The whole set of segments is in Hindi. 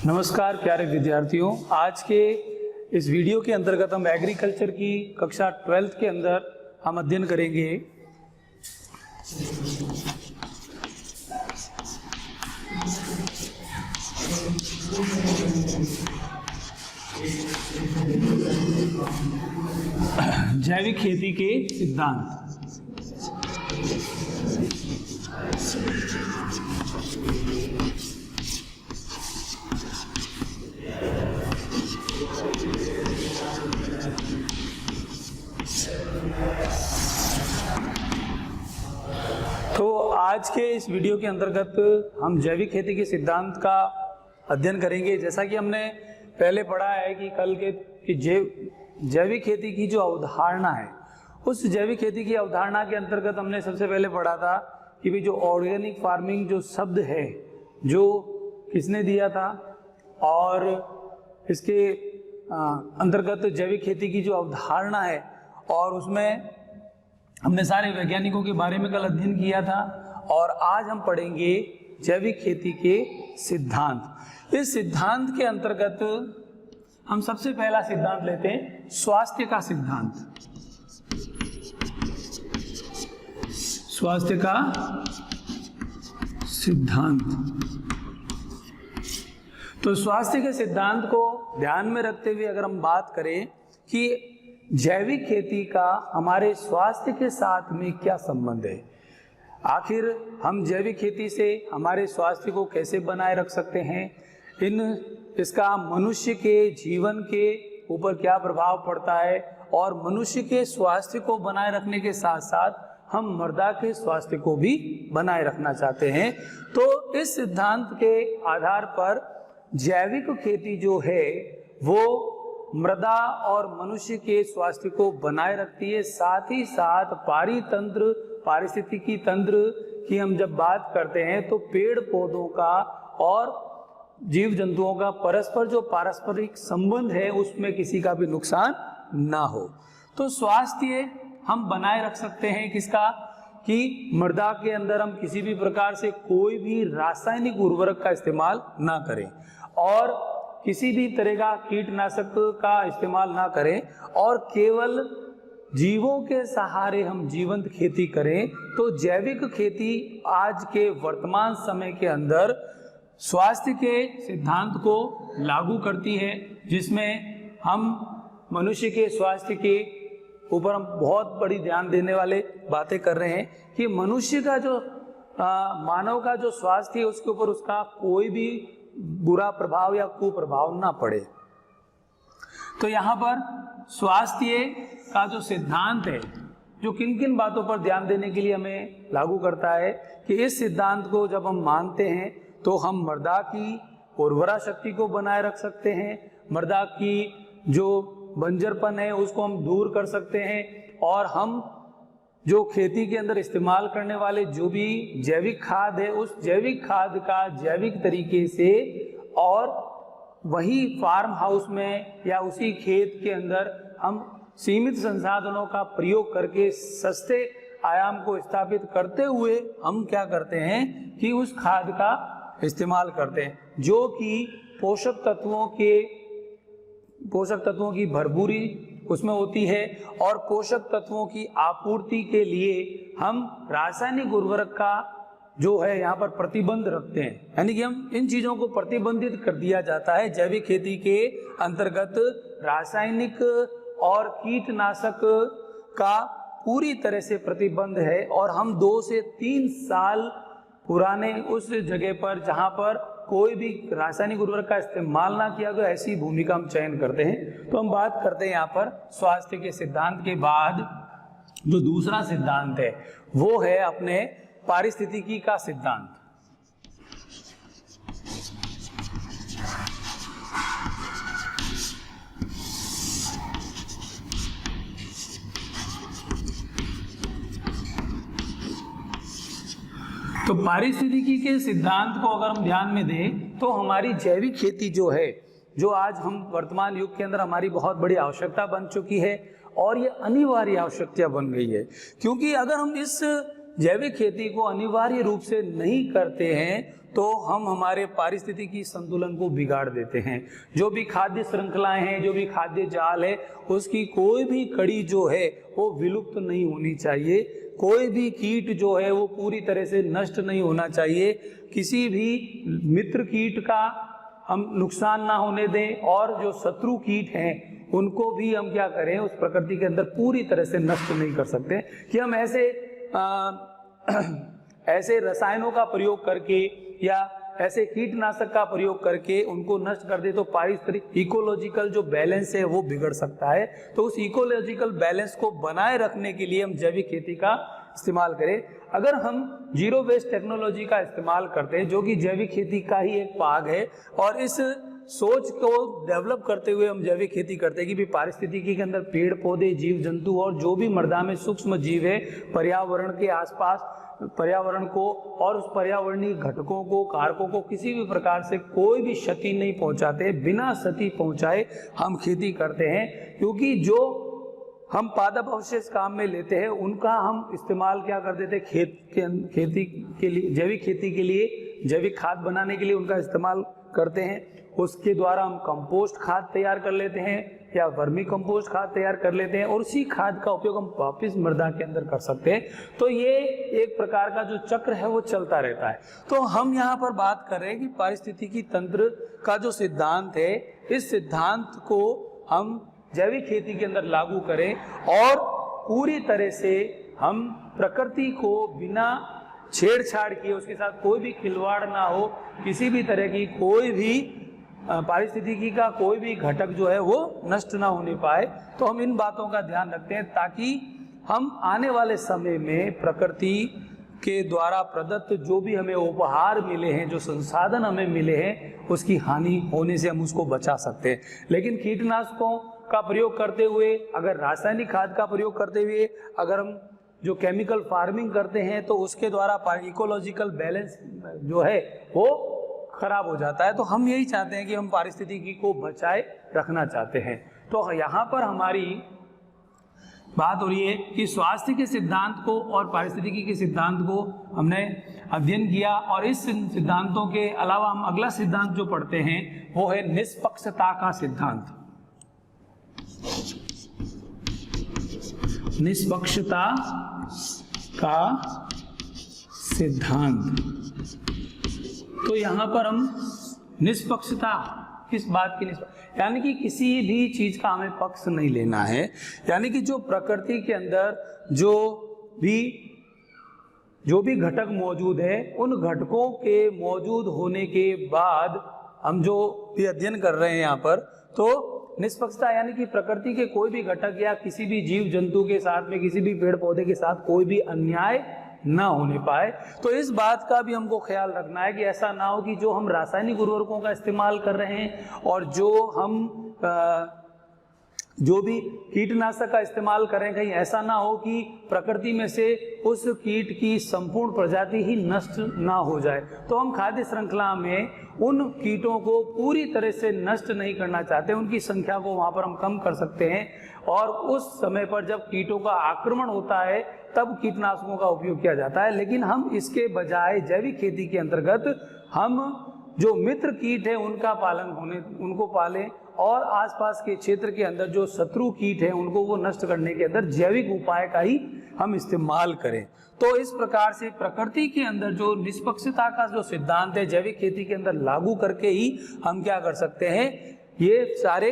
नमस्कार प्यारे विद्यार्थियों, आज के इस वीडियो के अंतर्गत हम एग्रीकल्चर की कक्षा 12th के अंदर हम अध्ययन करेंगे जैविक खेती के सिद्धांत। तो आज के इस वीडियो के अंतर्गत हम जैविक खेती के सिद्धांत का अध्ययन करेंगे। जैसा कि हमने पहले पढ़ा है कि कल के जैविक खेती की जो अवधारणा है, उस जैविक खेती की अवधारणा के अंतर्गत हमने सबसे पहले पढ़ा था कि भाई जो ऑर्गेनिक फार्मिंग जो शब्द है जो किसने दिया था, और इसके अंतर्गत जैविक खेती की जो अवधारणा है और उसमें हमने सारे वैज्ञानिकों के बारे में कल अध्ययन किया था। और आज हम पढ़ेंगे जैविक खेती के सिद्धांत। इस सिद्धांत के अंतर्गत हम सबसे पहला सिद्धांत लेते हैं स्वास्थ्य का सिद्धांत। स्वास्थ्य का सिद्धांत। तो स्वास्थ्य के सिद्धांत को ध्यान में रखते हुए अगर हम बात करें कि जैविक खेती का हमारे स्वास्थ्य के साथ में क्या संबंध है, आखिर हम जैविक खेती से हमारे स्वास्थ्य को कैसे बनाए रख सकते हैं, इसका मनुष्य के जीवन के ऊपर क्या प्रभाव पड़ता है, और मनुष्य के स्वास्थ्य को बनाए रखने के साथ साथ हम मृदा के स्वास्थ्य को भी बनाए रखना चाहते हैं। तो इस सिद्धांत के आधार पर जैविक खेती जो है वो मृदा और मनुष्य के स्वास्थ्य को बनाए रखती है। साथ ही साथ पारितंत्र, पारिस्थितिकी तंत्र की हम जब बात करते हैं तो पेड़ पौधों का और जीव जंतुओं का परस्पर जो पारस्परिक संबंध है उसमें किसी का भी नुकसान ना हो। तो स्वास्थ्य हम बनाए रख सकते हैं किसका, कि मृदा के अंदर हम किसी भी प्रकार से कोई भी रासायनिक उर्वरक का इस्तेमाल ना करें और किसी भी तरह का कीटनाशक का इस्तेमाल ना करें और केवल जीवों के सहारे हम जीवंत खेती करें। तो जैविक खेती आज के वर्तमान समय के अंदर स्वास्थ्य के सिद्धांत को लागू करती है, जिसमें हम मनुष्य के स्वास्थ्य के ऊपर हम बहुत बड़ी ध्यान देने वाले बातें कर रहे हैं कि मनुष्य का जो मानव का जो स्वास्थ्य है उसके ऊपर उसका कोई भी बुरा प्रभाव या कुप्रभाव ना पड़े। तो यहाँ पर स्वास्थ्य का जो सिद्धांत है जो किन किन बातों पर ध्यान देने के लिए हमें लागू करता है कि इस सिद्धांत को जब हम मानते हैं तो हम मृदा की उर्वरा शक्ति को बनाए रख सकते हैं, मृदा की जो बंजरपन है उसको हम दूर कर सकते हैं, और हम जो खेती के अंदर इस्तेमाल करने वाले जो भी जैविक खाद है उस जैविक खाद का जैविक तरीके से और वही फार्म हाउस में या उसी खेत के अंदर हम सीमित संसाधनों का प्रयोग करके सस्ते आयाम को स्थापित करते हुए हम क्या करते हैं कि उस खाद का इस्तेमाल करते हैं जो कि पोषक तत्वों की भरपूरी उसमें होती है, और पोषक तत्वों की आपूर्ति के लिए हम रासायनिक उर्वरक का जो है यहाँ पर प्रतिबंध रखते हैं, यानी कि हम इन चीजों को प्रतिबंधित कर दिया जाता है। जैविक खेती के अंतर्गत रासायनिक और कीटनाशक का पूरी तरह से प्रतिबंध है, और हम 2 से 3 साल पुराने उस जगह पर जहाँ पर कोई भी रासायनिक उर्वरक का इस्तेमाल ना किया गया ऐसी भूमि का हम चयन करते हैं। तो हम बात करते हैं यहाँ पर स्वास्थ्य के सिद्धांत के बाद जो दूसरा सिद्धांत है वो है अपने पारिस्थितिकी का सिद्धांत। तो पारिस्थितिकी के सिद्धांत को अगर हम ध्यान में दें तो हमारी जैविक खेती जो है, जो आज हम वर्तमान युग के अंदर हमारी बहुत बड़ी आवश्यकता बन चुकी है और ये अनिवार्य आवश्यकता बन गई है, क्योंकि अगर हम इस जैविक खेती को अनिवार्य रूप से नहीं करते हैं तो हम हमारे पारिस्थितिकी संतुलन को बिगाड़ देते हैं। जो भी खाद्य श्रृंखलाएं हैं, जो भी खाद्य जाल है, उसकी कोई भी कड़ी जो है वो विलुप्त नहीं होनी चाहिए। कोई भी कीट जो है वो पूरी तरह से नष्ट नहीं होना चाहिए। किसी भी मित्र कीट का हम नुकसान ना होने दें, और जो शत्रु कीट हैं उनको भी हम क्या करें, उस प्रकृति के अंदर पूरी तरह से नष्ट नहीं कर सकते कि हम ऐसे रसायनों का प्रयोग करके या ऐसे कीटनाशक का प्रयोग करके उनको नष्ट कर दे तो पारिस्थितिक इकोलॉजिकल जो बैलेंस है वो बिगड़ सकता है। तो उस इकोलॉजिकल बैलेंस को बनाए रखने के लिए हम जैविक खेती का इस्तेमाल करें। अगर हम जीरो वेस्ट टेक्नोलॉजी का इस्तेमाल करते हैं, जो कि जैविक खेती का ही एक भाग है, और इस सोच को डेवलप करते हुए हम जैविक खेती करते हैं कि भी पारिस्थितिकी के अंदर पेड़ पौधे, जीव जंतु और जो भी मृदा में सूक्ष्म जीव है, पर्यावरण के आसपास पर्यावरण को और उस पर्यावरणीय घटकों को, कारकों को किसी भी प्रकार से कोई भी क्षति नहीं पहुंचाते, बिना क्षति पहुंचाए हम खेती करते हैं। क्योंकि जो हम पादप अवशेष काम में लेते हैं उनका हम इस्तेमाल क्या कर देते हैं, खेती के लिए, जैविक खेती के लिए, जैविक खाद बनाने के लिए उनका इस्तेमाल करते हैं। उसके द्वारा हम कंपोस्ट खाद तैयार कर लेते हैं या वर्मी कंपोस्ट खाद तैयार कर लेते हैं, और उसी खाद का उपयोग हम वापस मृदा के अंदर कर सकते हैं। तो ये एक प्रकार का जो चक्र है वो चलता रहता है। तो हम यहाँ पर बात कर रहे हैं कि पारिस्थितिकी तंत्र का जो सिद्धांत है, इस सिद्धांत को हम जैविक खेती के अंदर लागू करें और पूरी तरह से हम प्रकृति को बिना छेड़छाड़ किए, उसके साथ कोई भी खिलवाड़ ना हो, किसी भी तरह की कोई भी पारिस्थितिकी का कोई भी घटक जो है वो नष्ट ना होने पाए। तो हम इन बातों का ध्यान रखते हैं ताकि हम आने वाले समय में प्रकृति के द्वारा प्रदत्त जो भी हमें उपहार मिले हैं, जो संसाधन हमें मिले हैं, उसकी हानि होने से हम उसको बचा सकते हैं। लेकिन कीटनाशकों का प्रयोग करते हुए, अगर रासायनिक खाद का प्रयोग करते हुए अगर हम जो केमिकल फार्मिंग करते हैं तो उसके द्वारा इकोलॉजिकल बैलेंस जो है वो खराब हो जाता है। तो हम यही चाहते हैं कि हम पारिस्थितिकी को बचाए रखना चाहते हैं। तो यहाँ पर हमारी बात हो रही है कि स्वास्थ्य के सिद्धांत को और पारिस्थितिकी के सिद्धांत को हमने अध्ययन किया, और इस सिद्धांतों के अलावा हम अगला सिद्धांत जो पढ़ते हैं वो है निष्पक्षता का सिद्धांत। निष्पक्षता का सिद्धांत। तो यहाँ पर हम निष्पक्षता, किस बात की निष्पक्षता, यानी कि किसी भी चीज का हमें पक्ष नहीं लेना है। यानी कि जो प्रकृति के अंदर जो भी घटक मौजूद है, उन घटकों के मौजूद होने के बाद हम जो भी अध्ययन कर रहे हैं यहाँ पर, तो निष्पक्षता यानी कि प्रकृति के कोई भी घटक या किसी भी जीव जंतु के साथ में, किसी भी पेड़ पौधे के साथ कोई भी अन्याय ना होने पाए। तो इस बात का भी हमको ख्याल रखना है कि ऐसा ना हो कि जो हम रासायनिक उर्वरकों का इस्तेमाल कर रहे हैं और जो हम जो भी कीटनाशक का इस्तेमाल करें, कहीं ऐसा ना हो कि प्रकृति में से उस कीट की संपूर्ण प्रजाति ही नष्ट ना हो जाए। तो हम खाद्य श्रृंखला में उन कीटों को पूरी तरह से नष्ट नहीं करना चाहते, उनकी संख्या को वहाँ पर हम कम कर सकते हैं, और उस समय पर जब कीटों का आक्रमण होता है तब कीटनाशकों का उपयोग किया जाता है। लेकिन हम इसके बजाय जैविक खेती के अंतर्गत हम जो मित्र कीट है उनको पालें, और आसपास के क्षेत्र के अंदर जो शत्रु कीट है उनको वो नष्ट करने के अंदर जैविक उपाय का ही हम इस्तेमाल करें। तो इस प्रकार से प्रकृति के अंदर जो निष्पक्षता का जो सिद्धांत है जैविक खेती के अंदर लागू करके ही हम क्या कर सकते हैं, ये सारे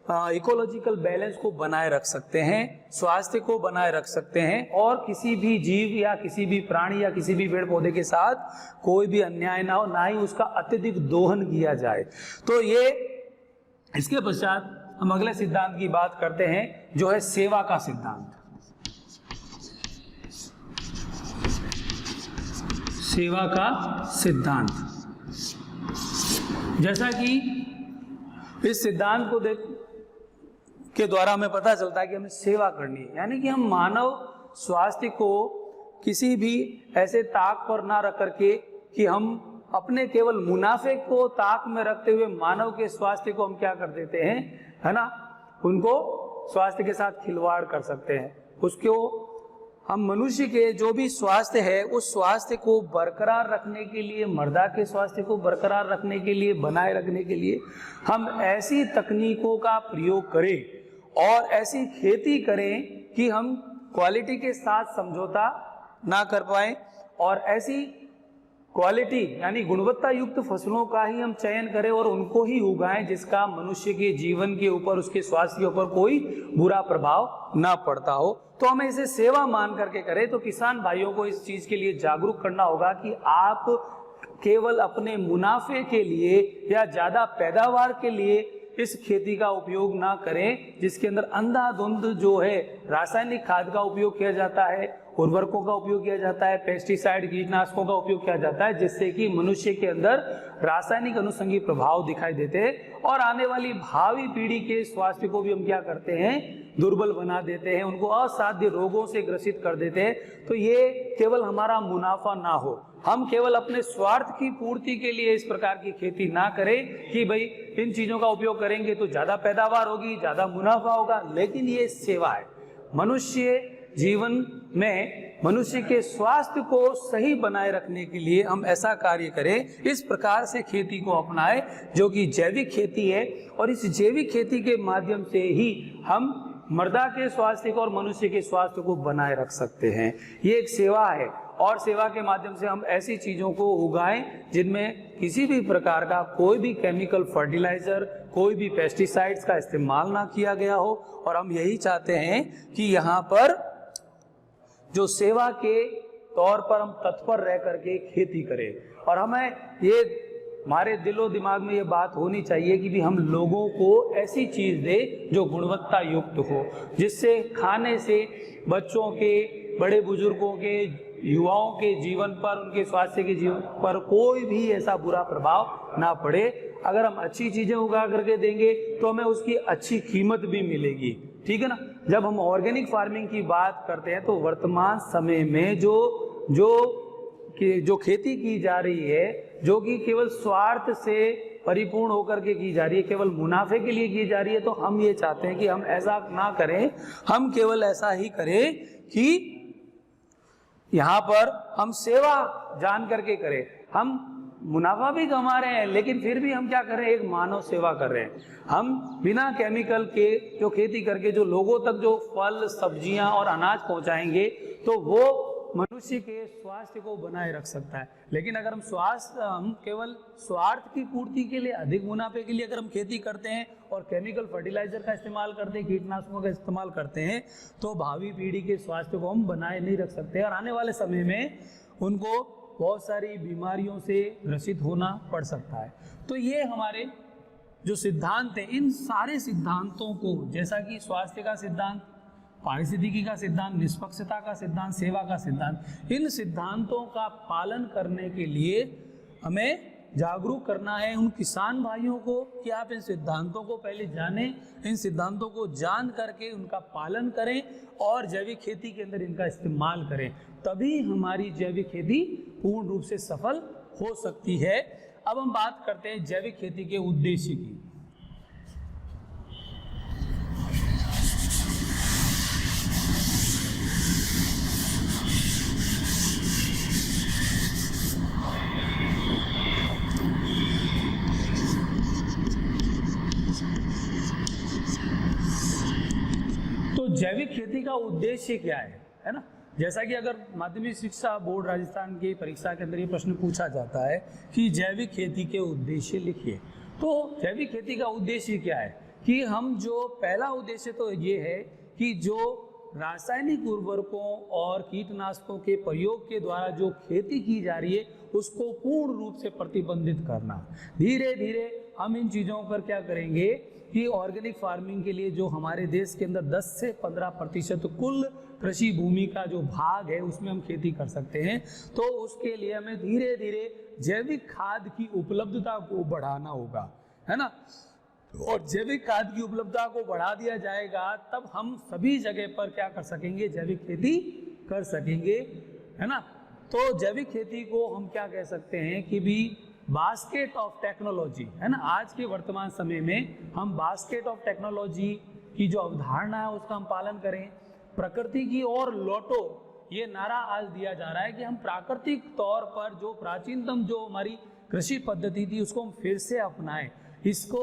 इकोलॉजिकल बैलेंस को बनाए रख सकते हैं, स्वास्थ्य को बनाए रख सकते हैं, और किसी भी जीव या किसी भी प्राणी या किसी भी पेड़ पौधे के साथ कोई भी अन्याय ना हो, ना ही उसका अत्यधिक दोहन किया जाए। तो ये इसके पश्चात हम अगले सिद्धांत की बात करते हैं जो है सेवा का सिद्धांत। सेवा का सिद्धांत, जैसा कि इस सिद्धांत को के द्वारा हमें पता चलता है कि हमें सेवा करनी है, यानी कि हम मानव स्वास्थ्य को किसी भी ऐसे ताक पर ना रख करके कि हम अपने केवल मुनाफे को ताक में रखते हुए मानव के स्वास्थ्य को हम क्या कर देते हैं, है ना, उनको स्वास्थ्य के साथ खिलवाड़ कर सकते हैं, उसको हम मनुष्य के जो भी स्वास्थ्य है उस स्वास्थ्य को बरकरार रखने के लिए, मर्दा के स्वास्थ्य को बरकरार रखने के लिए, बनाए रखने के लिए हम ऐसी तकनीकों का प्रयोग करें और ऐसी खेती करें कि हम क्वालिटी के साथ समझौता ना कर पाए और ऐसी क्वालिटी यानी गुणवत्ता युक्त फसलों का ही हम चयन करें और उनको ही उगाएं जिसका मनुष्य के जीवन के ऊपर, उसके स्वास्थ्य के ऊपर कोई बुरा प्रभाव ना पड़ता हो। तो हमें इसे सेवा मान करके करें। तो किसान भाइयों को इस चीज के लिए जागरूक करना होगा कि आप केवल अपने मुनाफे के लिए या ज्यादा पैदावार के लिए इस खेती का उपयोग ना करें जिसके अंदर अंधाधुंध जो है रासायनिक खाद का उपयोग किया जाता है, उर्वरकों का उपयोग किया जाता है, पेस्टिसाइड कीटनाशकों का उपयोग किया जाता है, जिससे कि मनुष्य के अंदर रासायनिक अनुषंगी प्रभाव दिखाई देते हैं और आने वाली भावी पीढ़ी के स्वास्थ्य को भी हम क्या करते हैं, दुर्बल बना देते हैं, उनको असाध्य रोगों से ग्रसित कर देते हैं। तो ये केवल हमारा मुनाफा ना हो, हम केवल अपने स्वार्थ की पूर्ति के लिए इस प्रकार की खेती ना करें कि भाई इन चीजों का उपयोग करेंगे तो ज्यादा पैदावार होगी, ज्यादा मुनाफा होगा, लेकिन ये सेवा है। मनुष्य जीवन में मनुष्य के स्वास्थ्य को सही बनाए रखने के लिए हम ऐसा कार्य करें, इस प्रकार से खेती को अपनाएं जो कि जैविक खेती है और इस जैविक खेती के माध्यम से ही हम मर्दा के स्वास्थ्य को और मनुष्य के स्वास्थ्य को बनाए रख सकते हैं। ये एक सेवा है और सेवा के माध्यम से हम ऐसी चीजों को उगाएं जिनमें किसी भी प्रकार का कोई भी केमिकल फर्टिलाइजर, कोई भी पेस्टिसाइड्स का इस्तेमाल ना किया गया हो। और हम यही चाहते हैं कि यहाँ पर जो सेवा के तौर पर हम तत्पर रह करके खेती करें और हमें ये हमारे दिलो दिमाग में ये बात होनी चाहिए कि भी हम लोगों को ऐसी चीज दे जो गुणवत्ता युक्त हो, जिससे खाने से बच्चों के, बड़े बुजुर्गों के, युवाओं के जीवन पर, उनके स्वास्थ्य के जीवन पर कोई भी ऐसा बुरा प्रभाव ना पड़े। अगर हम अच्छी चीजें उगा करके देंगे तो हमें उसकी अच्छी कीमत भी मिलेगी, ठीक है ना। जब हम ऑर्गेनिक फार्मिंग की बात करते हैं तो वर्तमान समय में जो खेती की जा रही है, जो कि केवल स्वार्थ से परिपूर्ण होकर के की जा रही है, केवल मुनाफे के लिए की जा रही है, तो हम ये चाहते हैं कि हम ऐसा ना करें। हम केवल ऐसा ही करें कि यहाँ पर हम सेवा जान करके करें। हम मुनाफा भी कमा रहे हैं लेकिन फिर भी हम क्या कर रहे हैं, एक मानव सेवा कर रहे हैं। हम बिना केमिकल के जो खेती करके जो लोगों तक जो फल, सब्जियां और अनाज पहुंचाएंगे तो वो मनुष्य के स्वास्थ्य को बनाए रख सकता है। लेकिन अगर हम केवल स्वार्थ की पूर्ति के लिए, अधिक मुनाफे के लिए अगर हम खेती करते हैं और केमिकल फर्टिलाइजर का इस्तेमाल करते हैं, कीटनाशकों का इस्तेमाल करते हैं, तो भावी पीढ़ी के स्वास्थ्य को हम बनाए नहीं रख सकते और आने वाले समय में उनको बहुत सारी बीमारियों से ग्रसित होना पड़ सकता है। तो ये हमारे जो सिद्धांत हैं, इन सारे सिद्धांतों को, जैसा कि स्वास्थ्य का सिद्धांत, पारिस्थितिकी का सिद्धांत, निष्पक्षता का सिद्धांत, सेवा का सिद्धांत, इन सिद्धांतों का पालन करने के लिए हमें जागरूक करना है उन किसान भाइयों को कि आप इन सिद्धांतों को पहले जानें, इन सिद्धांतों को जान करके उनका पालन करें और जैविक खेती के अंदर इनका इस्तेमाल करें, तभी हमारी जैविक खेती पूर्ण रूप से सफल हो सकती है। अब हम बात करते हैं जैविक खेती के उद्देश्य की। तो जैविक खेती का उद्देश्य क्या है ना। जैसा कि अगर माध्यमिक शिक्षा बोर्ड राजस्थान की परीक्षा के अंदर ये प्रश्न पूछा जाता है कि जैविक खेती के उद्देश्य लिखिए, तो जैविक खेती का उद्देश्य क्या है कि हम जो पहला उद्देश्य तो ये है कि जो रासायनिक उर्वरकों और कीटनाशकों के प्रयोग के द्वारा जो खेती की जा रही है उसको पूर्ण रूप से प्रतिबंधित करना। धीरे धीरे हम इन चीज़ों पर क्या करेंगे कि ऑर्गेनिक फार्मिंग के लिए जो हमारे देश के अंदर 10 से 15% कुल कृषि भूमि का जो भाग है उसमें हम खेती कर सकते हैं। तो उसके लिए हमें धीरे धीरे जैविक खाद की उपलब्धता को बढ़ाना होगा, है ना। और जैविक खाद की उपलब्धता को बढ़ा दिया जाएगा तब हम सभी जगह पर क्या कर सकेंगे, जैविक खेती कर सकेंगे, है ना। तो जैविक खेती को हम क्या कह सकते हैं कि भी बास्केट ऑफ टेक्नोलॉजी, है ना। आज के वर्तमान समय में हम बास्केट ऑफ टेक्नोलॉजी की जो अवधारणा है उसका हम पालन करें, प्रकृति की ओर लौटो ये नारा आज दिया जा रहा है कि हम प्राकृतिक तौर पर जो प्राचीनतम जो हमारी कृषि पद्धति थी उसको हम फिर से अपनाएं। इसको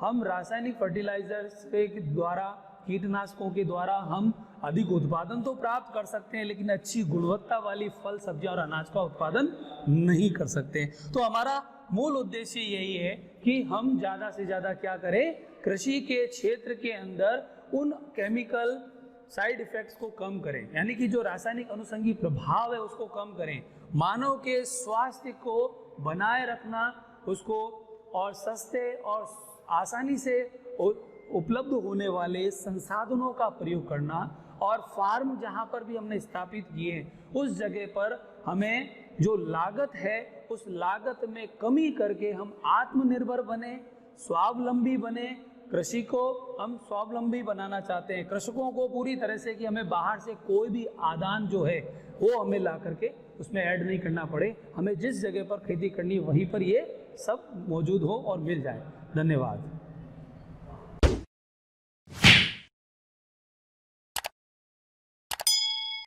हम रासायनिक फर्टिलाइजर्स के द्वारा, कीटनाशकों के द्वारा हम अधिक उत्पादन तो प्राप्त कर सकते हैं, लेकिन अच्छी गुणवत्ता वाली फल, सब्जियां और अनाज का उत्पादन नहीं कर सकते। तो हमारा मूल उद्देश्य यही है कि हम ज़्यादा से ज़्यादा क्या करें, कृषि के क्षेत्र के अंदर उन केमिकल साइड इफेक्ट्स को कम करें, यानी कि जो रासायनिक अनुषंगी प्रभाव है उसको कम करें। मानव के स्वास्थ्य को बनाए रखना, उसको और सस्ते और आसानी से उपलब्ध होने वाले संसाधनों का प्रयोग करना, और फार्म जहां पर भी हमने स्थापित किए हैं उस जगह पर हमें जो लागत है उस लागत में कमी करके हम आत्मनिर्भर बने, स्वावलंबी बने। कृषि को हम स्वावलंबी बनाना चाहते हैं, कृषकों को पूरी तरह से, कि हमें बाहर से कोई भी आदान जो है वो हमें ला करके उसमें ऐड नहीं करना पड़े। हमें जिस जगह पर खेती करनी वहीं पर ये सब मौजूद हो और मिल जाए। धन्यवाद।